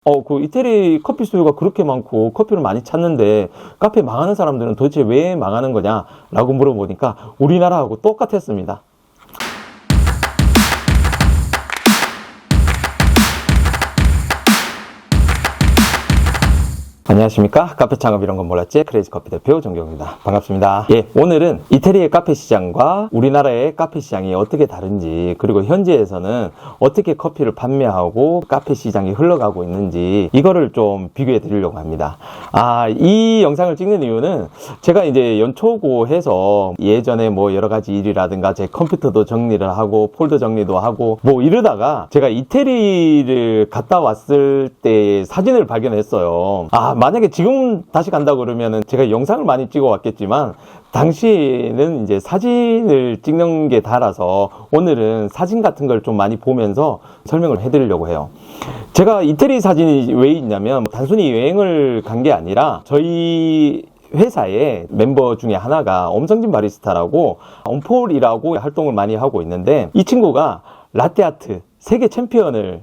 그 이태리 커피 수요가 그렇게 많고 커피를 많이 찾는데 카페 망하는 사람들은 도대체 왜 망하는 거냐라고 물어보니까 우리나라하고 똑같았습니다. 안녕하십니까. 카페 창업 이런 건 몰랐지? 크레이지 커피 대표 정경입니다. 반갑습니다. 오늘은 이태리의 카페 시장과 우리나라의 카페 시장이 어떻게 다른지, 그리고 현지에서는 어떻게 커피를 판매하고 카페 시장이 흘러가고 있는지 이거를 좀 비교해 드리려고 합니다. 이 영상을 찍는 이유는 제가 이제 연초고 해서 예전에 뭐 여러 가지 일이라든가 제 컴퓨터도 정리를 하고 폴더 정리도 하고 뭐 이러다가 제가 이태리를 갔다 왔을 때 사진을 발견했어요. 만약에 지금 다시 간다 그러면은 제가 영상을 많이 찍어 왔겠지만 당시에는 이제 사진을 찍는 게 달아서 오늘은 사진 같은 걸 좀 많이 보면서 설명을 해드리려고 해요. 제가 이태리 사진이 왜 있냐면 단순히 여행을 간 게 아니라 저희 회사의 멤버 중에 하나가 엄성진 바리스타라고 엄폴이라고 활동을 많이 하고 있는데 이 친구가 라떼아트 세계 챔피언을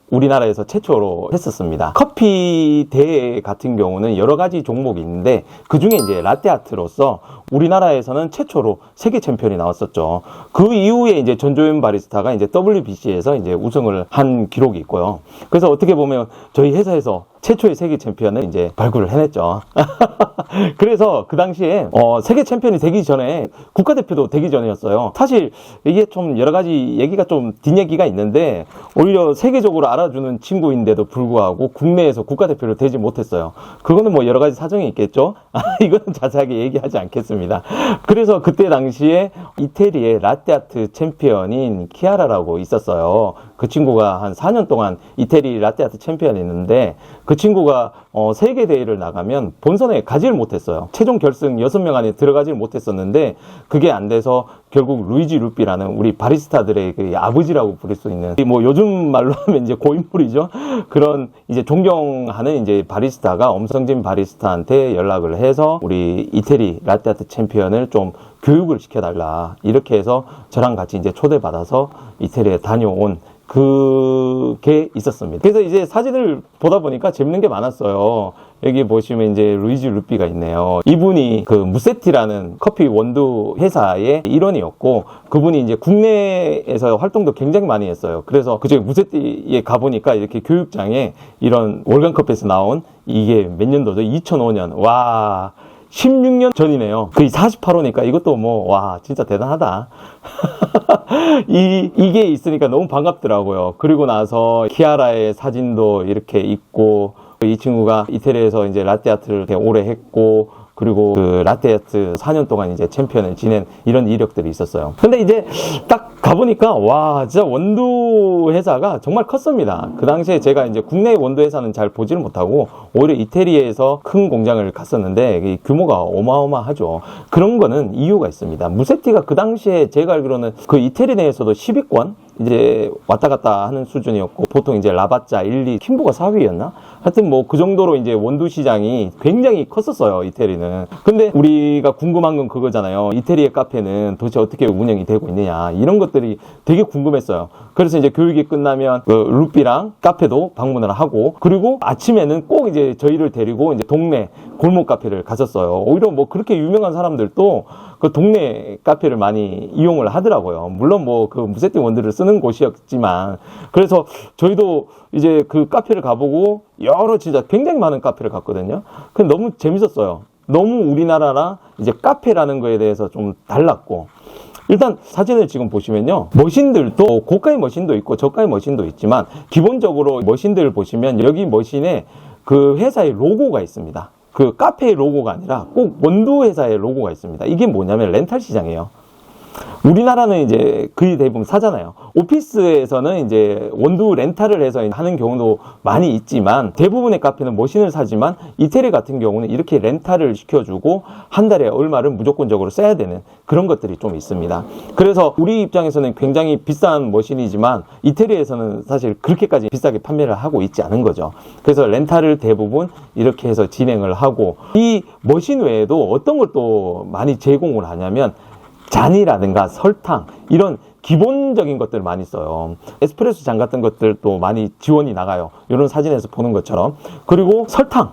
우리나라에서 최초로 했었습니다. 커피 대회 같은 경우는 여러 가지 종목이 있는데 그 중에 이제 라떼아트로서 우리나라에서는 최초로 세계 챔피언이 나왔었죠. 그 이후에 이제 전조현 바리스타가 이제 WBC에서 이제 우승을 한 기록이 있고요. 그래서 어떻게 보면 저희 회사에서 최초의 세계 챔피언을 이제 발굴을 해냈죠. 그래서 그 당시에 세계 챔피언이 되기 전에 국가대표도 되기 전이었어요. 사실 이게 좀 여러 가지 얘기가 좀 뒷얘기가 있는데 오히려 세계적으로 알아주는 친구인데도 불구하고 국내에서 국가대표를 되지 못했어요. 그거는 뭐 여러 가지 사정이 있겠죠. 이거는 자세하게 얘기하지 않겠습니다. 그래서 그때 당시에 이태리의 라떼아트 챔피언인 키아라라고 있었어요. 그 친구가 한 4년 동안 이태리 라떼아트 챔피언이 있는데 그 친구가 세계 대회를 나가면 본선에 가지를 못했어요. 최종 결승 6명 안에 들어가지를 못했었는데 그게 안 돼서 결국 루이지 루피라는 우리 바리스타들의 그 아버지라고 부를 수 있는 뭐 요즘 말로 하면 이제 고인물이죠. 그런 이제 존경하는 이제 바리스타가 엄성진 바리스타한테 연락을 해서 우리 이태리 라떼아트 챔피언을 좀 교육을 시켜달라 이렇게 해서 저랑 같이 이제 초대받아서 이태리에 다녀온 그게 있었습니다. 그래서 이제 사진을 보다 보니까 재밌는 게 많았어요. 여기 보시면 이제 루이지 루피가 있네요. 이분이 그 무세티라는 커피 원두 회사의 일원이었고 그분이 이제 국내에서 활동도 굉장히 많이 했어요. 그래서 그중에 무세티에 가보니까 이렇게 교육장에 이런 월간커피에서 나온 이게 몇 년도죠? 2005년. 와. 16년 전이네요. 거의 48호니까 이것도 진짜 대단하다. 이게 있으니까 너무 반갑더라고요. 그리고 나서 키아라의 사진도 이렇게 있고, 이 친구가 이태리에서 이제 라떼아트를 오래 했고, 그리고 그 라떼아트 4년 동안 이제 챔피언을 지낸 이런 이력들이 있었어요. 근데 이제 딱 가보니까 진짜 원두 회사가 정말 컸습니다. 그 당시에 제가 이제 국내 원두 회사는 잘 보지를 못하고 오히려 이태리에서 큰 공장을 갔었는데 규모가 어마어마하죠. 그런 거는 이유가 있습니다. 무세티가 그 당시에 제가 알기로는 그 이태리 내에서도 10위권 이제 왔다 갔다 하는 수준이었고 보통 이제 라바짜 1, 2, 킴보가 4위였나? 하여튼 뭐 그 정도로 이제 원두 시장이 굉장히 컸었어요, 이태리는. 근데 우리가 궁금한 건 그거잖아요. 이태리의 카페는 도대체 어떻게 운영이 되고 있느냐. 이런 것들이 되게 궁금했어요. 그래서 이제 교육이 끝나면 그 루피랑 카페도 방문을 하고 그리고 아침에는 꼭 이제 저희를 데리고 이제 동네 골목 카페를 갔었어요. 오히려 뭐 그렇게 유명한 사람들도 그 동네 카페를 많이 이용을 하더라고요. 물론 뭐 그 무세티 원두를 쓰는 곳이었지만 그래서 저희도 이제 그 카페를 가보고 여러 진짜 굉장히 많은 카페를 갔거든요. 근데 너무 재밌었어요. 너무 우리나라랑 이제 카페라는 거에 대해서 좀 달랐고 일단 사진을 지금 보시면요. 머신들도 고가의 머신도 있고 저가의 머신도 있지만 기본적으로 머신들을 보시면 여기 머신에 그 회사의 로고가 있습니다. 그 카페의 로고가 아니라 꼭 원두 회사의 로고가 있습니다. 이게 뭐냐면 렌탈 시장이에요. 우리나라는 이제 거의 대부분 사잖아요. 오피스에서는 이제 원두 렌탈을 해서 하는 경우도 많이 있지만 대부분의 카페는 머신을 사지만 이태리 같은 경우는 이렇게 렌탈을 시켜주고 한 달에 얼마를 무조건적으로 써야 되는 그런 것들이 좀 있습니다. 그래서 우리 입장에서는 굉장히 비싼 머신이지만 이태리에서는 사실 그렇게까지 비싸게 판매를 하고 있지 않은 거죠. 그래서 렌탈을 대부분 이렇게 해서 진행을 하고 이 머신 외에도 어떤 걸 또 많이 제공을 하냐면 잔이라든가 설탕 이런 기본적인 것들을 많이 써요. 에스프레소 잔 같은 것들도 많이 지원이 나가요. 이런 사진에서 보는 것처럼. 그리고 설탕.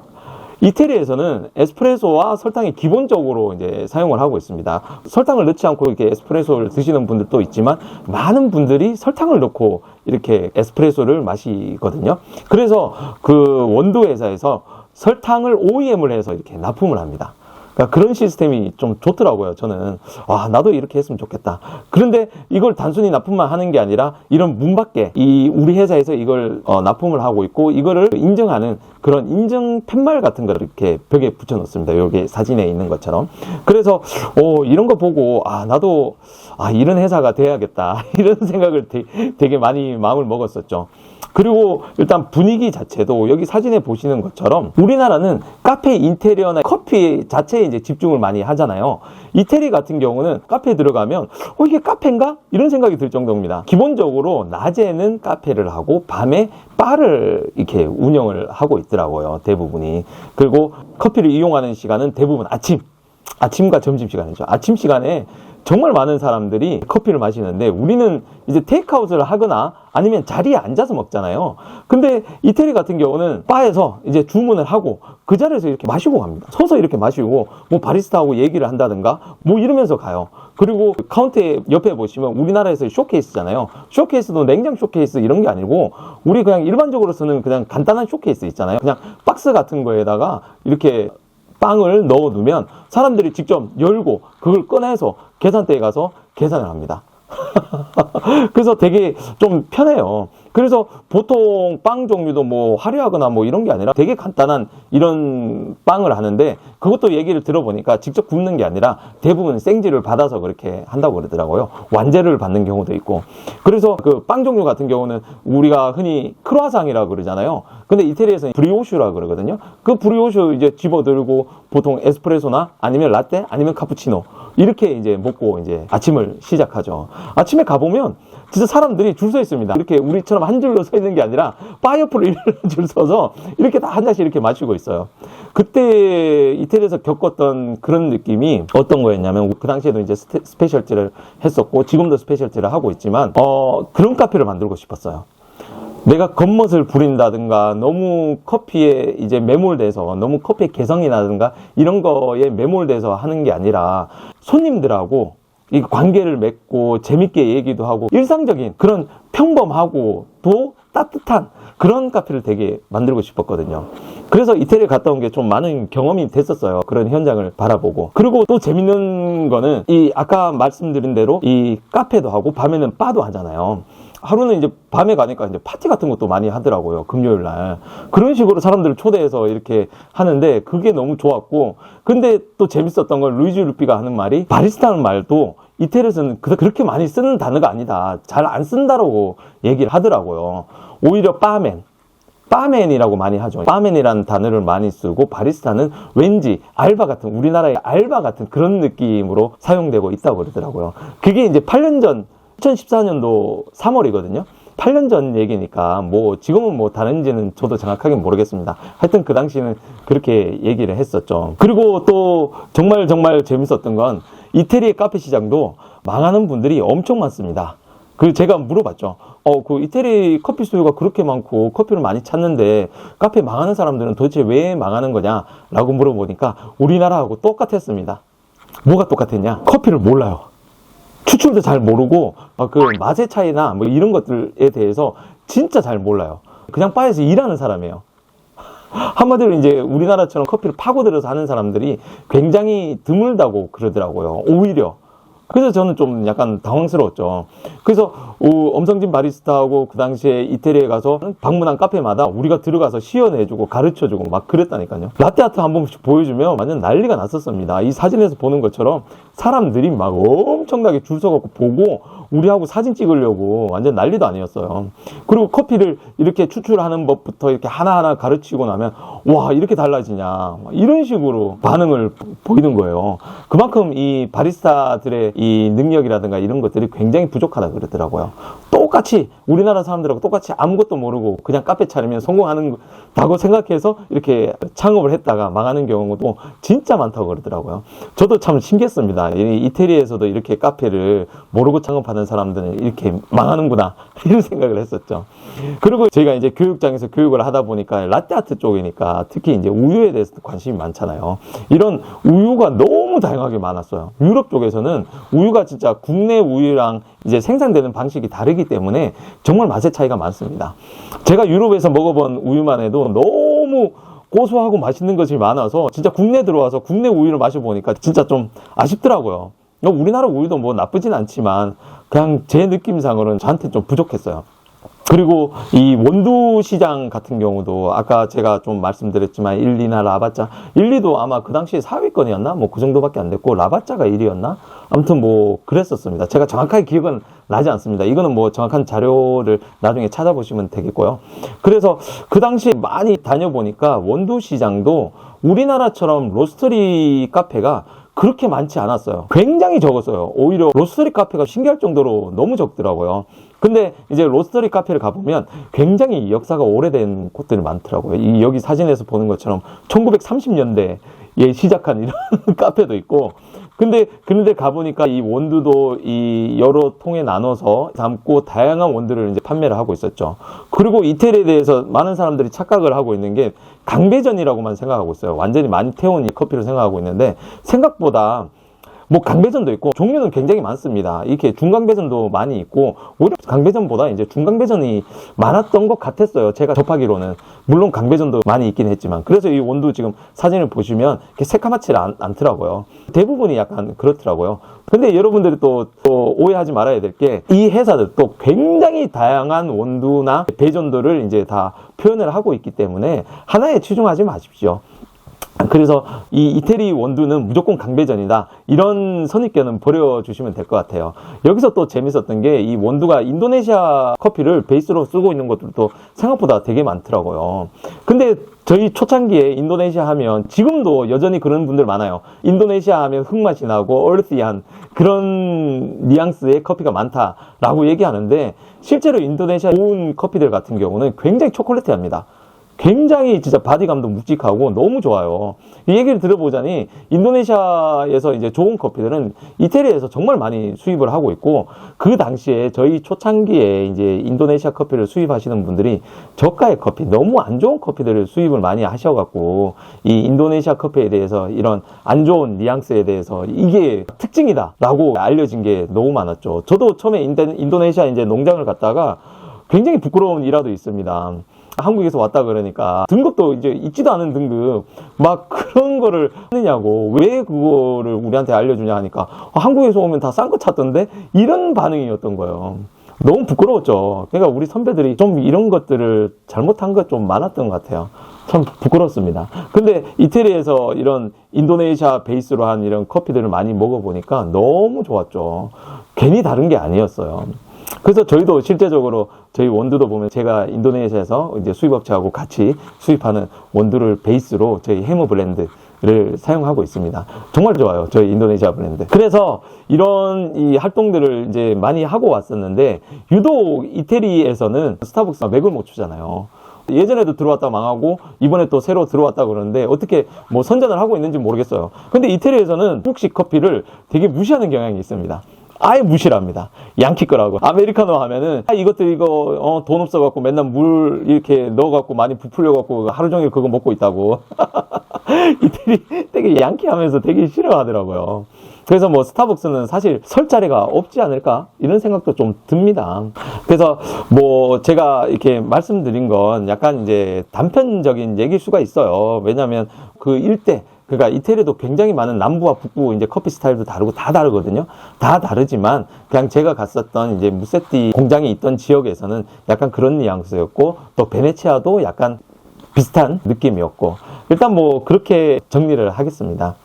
이태리에서는 에스프레소와 설탕이 기본적으로 이제 사용을 하고 있습니다. 설탕을 넣지 않고 이렇게 에스프레소를 드시는 분들도 있지만 많은 분들이 설탕을 넣고 이렇게 에스프레소를 마시거든요. 그래서 그 원두 회사에서 설탕을 OEM을 해서 이렇게 납품을 합니다. 그러니까 그런 시스템이 좀 좋더라고요. 저는 나도 이렇게 했으면 좋겠다. 그런데 이걸 단순히 납품만 하는 게 아니라 이런 문 밖에 우리 회사에서 이걸 납품을 하고 있고 이거를 인정하는 그런 인증 팻말 같은 거를 이렇게 벽에 붙여 놓습니다. 여기 사진에 있는 것처럼. 그래서 이런 거 보고 나도 이런 회사가 돼야겠다 이런 생각을 되게 많이 마음을 먹었었죠. 그리고 일단 분위기 자체도 여기 사진에 보시는 것처럼 우리나라는 카페 인테리어나 커피 자체에 이제 집중을 많이 하잖아요. 이태리 같은 경우는 카페에 들어가면 이게 카페인가? 이런 생각이 들 정도입니다. 기본적으로 낮에는 카페를 하고 밤에 바를 이렇게 운영을 하고 있더라고요. 대부분이. 그리고 커피를 이용하는 시간은 대부분 아침과 점심시간이죠. 아침 시간에 정말 많은 사람들이 커피를 마시는데 우리는 이제 테이크아웃을 하거나 아니면 자리에 앉아서 먹잖아요. 근데 이태리 같은 경우는 바에서 이제 주문을 하고 그 자리에서 이렇게 마시고 갑니다. 서서 이렇게 마시고 뭐 바리스타하고 얘기를 한다든가 뭐 이러면서 가요. 그리고 카운터 옆에 보시면 우리나라에서 쇼케이스잖아요. 쇼케이스도 냉장 쇼케이스 이런 게 아니고 우리 그냥 일반적으로 쓰는 그냥 간단한 쇼케이스 있잖아요. 그냥 박스 같은 거에다가 이렇게 빵을 넣어 두면 사람들이 직접 열고 그걸 꺼내서 계산대에 가서 계산을 합니다. 그래서 되게 좀 편해요. 그래서 보통 빵 종류도 뭐 화려하거나 뭐 이런 게 아니라 되게 간단한 이런 빵을 하는데 그것도 얘기를 들어보니까 직접 굽는 게 아니라 대부분 생지를 받아서 그렇게 한다고 그러더라고요. 완제를 받는 경우도 있고. 그래서 그 빵 종류 같은 경우는 우리가 흔히 크루아상이라고 그러잖아요. 근데 이태리에서는 브리오슈라고 그러거든요. 그 브리오슈 이제 집어들고 보통 에스프레소나 아니면 라떼 아니면 카푸치노 이렇게 이제 먹고 이제 아침을 시작하죠. 아침에 가보면 진짜 사람들이 줄 서 있습니다. 이렇게 우리처럼 한 줄로 서 있는 게 아니라 바 옆으로 줄 서서 이렇게 다 한 잔씩 이렇게 마시고 있어요. 그때 이태리에서 겪었던 그런 느낌이 어떤 거였냐면 그 당시에도 이제 스페셜티를 했었고 지금도 스페셜티를 하고 있지만 그런 카페를 만들고 싶었어요. 내가 겉멋을 부린다든가 너무 커피에 이제 매몰돼서 너무 커피의 개성이라든가 이런 거에 매몰돼서 하는 게 아니라 손님들하고 이 관계를 맺고 재밌게 얘기도 하고 일상적인 그런 평범하고 또 따뜻한 그런 카페를 되게 만들고 싶었거든요. 그래서 이태리에 갔다 온 게 좀 많은 경험이 됐었어요. 그런 현장을 바라보고. 그리고 또 재밌는 거는 이 아까 말씀드린 대로 이 카페도 하고 밤에는 바도 하잖아요. 하루는 이제 밤에 가니까 이제 파티 같은 것도 많이 하더라고요. 금요일 날. 그런 식으로 사람들을 초대해서 이렇게 하는데 그게 너무 좋았고. 근데 또 재밌었던 건 루이지 루피가 하는 말이 바리스타는 말도 이태리에서는 그렇게 많이 쓰는 단어가 아니다. 잘 안 쓴다라고 얘기를 하더라고요. 오히려 바맨이라고 많이 하죠. 바맨이라는 단어를 많이 쓰고 바리스타는 왠지 알바 같은 우리나라의 알바 같은 그런 느낌으로 사용되고 있다고 그러더라고요. 그게 이제 8년 전 2014년도 3월이거든요. 8년 전 얘기니까 뭐 지금은 뭐 다른지는 저도 정확하게 모르겠습니다. 하여튼 그 당시는 그렇게 얘기를 했었죠. 그리고 또 정말 재밌었던 건 이태리의 카페 시장도 망하는 분들이 엄청 많습니다. 그리고 제가 물어봤죠. 그 이태리 커피 수요가 그렇게 많고 커피를 많이 찾는데 카페 망하는 사람들은 도대체 왜 망하는 거냐라고 물어보니까 우리나라하고 똑같았습니다. 뭐가 똑같았냐? 커피를 몰라요. 추출도 잘 모르고 그 맛의 차이나 뭐 이런 것들에 대해서 진짜 잘 몰라요. 그냥 바에서 일하는 사람이에요. 한마디로 이제 우리나라처럼 커피를 파고들어서 하는 사람들이 굉장히 드물다고 그러더라고요. 오히려. 그래서 저는 좀 약간 당황스러웠죠. 그래서 엄성진 바리스타하고 그 당시에 이태리에 가서 방문한 카페마다 우리가 들어가서 시연해주고 가르쳐주고 막 그랬다니까요. 라떼아트 한 번씩 보여주면 완전 난리가 났었습니다. 이 사진에서 보는 것처럼 사람들이 막 엄청나게 줄 서갖고 보고 우리하고 사진 찍으려고 완전 난리도 아니었어요. 그리고 커피를 이렇게 추출하는 법부터 이렇게 하나하나 가르치고 나면 와 이렇게 달라지냐 이런 식으로 반응을 보이는 거예요. 그만큼 이 바리스타들의 이 능력이라든가 이런 것들이 굉장히 부족하다 그러더라고요. 똑같이 우리나라 사람들하고 똑같이 아무것도 모르고 그냥 카페 차리면 성공한다고 생각해서 이렇게 창업을 했다가 망하는 경우도 진짜 많다고 그러더라고요. 저도 참 신기했습니다. 이태리에서도 이렇게 카페를 모르고 창업하는 하는 사람들은 이렇게 망하는구나 이런 생각을 했었죠. 그리고 저희가 이제 교육장에서 교육을 하다 보니까 라떼아트 쪽이니까 특히 이제 우유에 대해서 관심이 많잖아요. 이런 우유가 너무 다양하게 많았어요. 유럽 쪽에서는 우유가 진짜 국내 우유랑 이제 생산되는 방식이 다르기 때문에 정말 맛의 차이가 많습니다. 제가 유럽에서 먹어본 우유만 해도 너무 고소하고 맛있는 것이 많아서 진짜 국내 들어와서 국내 우유를 마셔보니까 진짜 좀 아쉽더라고요. 우리나라 우유도 뭐 나쁘진 않지만 그냥 제 느낌상으로는 저한테 좀 부족했어요. 그리고 이 원두 시장 같은 경우도 아까 제가 좀 말씀드렸지만 1, 2나 라바짜 1, 2도 아마 그 당시에 4위권이었나? 뭐 그 정도밖에 안 됐고 라바짜가 1위였나? 아무튼 뭐 그랬었습니다. 제가 정확하게 기억은 나지 않습니다. 이거는 뭐 정확한 자료를 나중에 찾아보시면 되겠고요. 그래서 그 당시에 많이 다녀보니까 원두 시장도 우리나라처럼 로스터리 카페가 그렇게 많지 않았어요. 굉장히 적었어요. 오히려 로스터리 카페가 신기할 정도로 너무 적더라고요. 근데 이제 로스터리 카페를 가보면 굉장히 역사가 오래된 곳들이 많더라고요. 여기 사진에서 보는 것처럼 1930년대에 시작한 이런 카페도 있고, 그런데 가보니까 이 원두도 이 여러 통에 나눠서 담고 다양한 원두를 이제 판매를 하고 있었죠. 그리고 이태리에 대해서 많은 사람들이 착각을 하고 있는 게 강배전이라고만 생각하고 있어요. 완전히 많이 태운 이 커피를 생각하고 있는데 생각보다 뭐 강배전도 있고 종류는 굉장히 많습니다. 이렇게 중강배전도 많이 있고 오히려 강배전보다 이제 중강배전이 많았던 것 같았어요. 제가 접하기로는. 물론 강배전도 많이 있긴 했지만. 그래서 이 원두 지금 사진을 보시면 이렇게 새카맣지 않더라고요. 대부분이 약간 그렇더라고요. 근데 여러분들이 또 오해하지 말아야 될 게 이 회사들 또 굉장히 다양한 원두나 배전도를 이제 다 표현을 하고 있기 때문에 하나에 치중하지 마십시오. 그래서 이 이태리 원두는 무조건 강배전이다. 이런 선입견은 버려주시면 될 것 같아요. 여기서 또 재밌었던 게 이 원두가 인도네시아 커피를 베이스로 쓰고 있는 것들도 생각보다 되게 많더라고요. 근데 저희 초창기에 인도네시아 하면 지금도 여전히 그런 분들 많아요. 인도네시아 하면 흙맛이 나고 얼티한 그런 뉘앙스의 커피가 많다라고 얘기하는데 실제로 인도네시아 좋은 커피들 같은 경우는 굉장히 초콜릿합니다. 굉장히 진짜 바디감도 묵직하고 너무 좋아요. 이 얘기를 들어보자니 인도네시아에서 이제 좋은 커피들은 이태리에서 정말 많이 수입을 하고 있고 그 당시에 저희 초창기에 이제 인도네시아 커피를 수입하시는 분들이 저가의 커피, 너무 안 좋은 커피들을 수입을 많이 하셔갖고 이 인도네시아 커피에 대해서 이런 안 좋은 뉘앙스에 대해서 이게 특징이다라고 알려진 게 너무 많았죠. 저도 처음에 인도네시아 이제 농장을 갔다가 굉장히 부끄러운 일화도 있습니다. 한국에서 왔다 그러니까 등급도 이제 있지도 않은 등급 막 그런 거를 하느냐고 왜 그거를 우리한테 알려주냐 하니까 한국에서 오면 다 싼 거 찾던데 이런 반응이었던 거예요. 너무 부끄러웠죠. 그러니까 우리 선배들이 좀 이런 것들을 잘못한 것 좀 많았던 것 같아요. 참 부끄럽습니다. 근데 이태리에서 이런 인도네시아 베이스로 한 이런 커피들을 많이 먹어보니까 너무 좋았죠. 괜히 다른 게 아니었어요. 그래서 저희도 실제적으로 저희 원두도 보면 제가 인도네시아에서 이제 수입업체하고 같이 수입하는 원두를 베이스로 저희 해머 블렌드를 사용하고 있습니다. 정말 좋아요. 저희 인도네시아 블렌드. 그래서 이런 이 활동들을 이제 많이 하고 왔었는데 유독 이태리에서는 스타벅스가 맥을 못 추잖아요. 예전에도 들어왔다 망하고 이번에 또 새로 들어왔다 그러는데 어떻게 뭐 선전을 하고 있는지 모르겠어요. 근데 이태리에서는 한국식 커피를 되게 무시하는 경향이 있습니다. 아예 무시를 합니다. 양키 거라고. 아메리카노 하면은 이것들 이거 돈 없어갖고 맨날 물 이렇게 넣어갖고 많이 부풀려갖고 하루 종일 그거 먹고 있다고. 이들이 되게 양키 하면서 되게 싫어하더라고요. 그래서 뭐 스타벅스는 사실 설 자리가 없지 않을까 이런 생각도 좀 듭니다. 그래서 뭐 제가 이렇게 말씀드린 건 약간 이제 단편적인 얘기일 수가 있어요. 왜냐하면 그 일대 그러니까 이태리도 굉장히 많은 남부와 북부 이제 커피 스타일도 다르고 다 다르거든요. 다 다르지만 그냥 제가 갔었던 이제 무세티 공장이 있던 지역에서는 약간 그런 뉘앙스였고 또 베네치아도 약간 비슷한 느낌이었고 일단 뭐 그렇게 정리를 하겠습니다.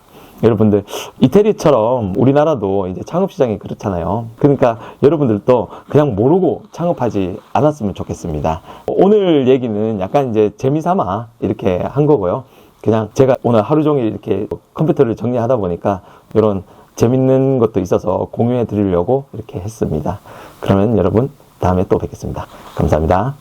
여러분들 이태리처럼 우리나라도 이제 창업시장이 그렇잖아요. 그러니까 여러분들도 그냥 모르고 창업하지 않았으면 좋겠습니다. 오늘 얘기는 약간 이제 재미삼아 이렇게 한 거고요. 그냥 제가 오늘 하루 종일 이렇게 컴퓨터를 정리하다 보니까 이런 재밌는 것도 있어서 공유해 드리려고 이렇게 했습니다. 그러면 여러분 다음에 또 뵙겠습니다. 감사합니다.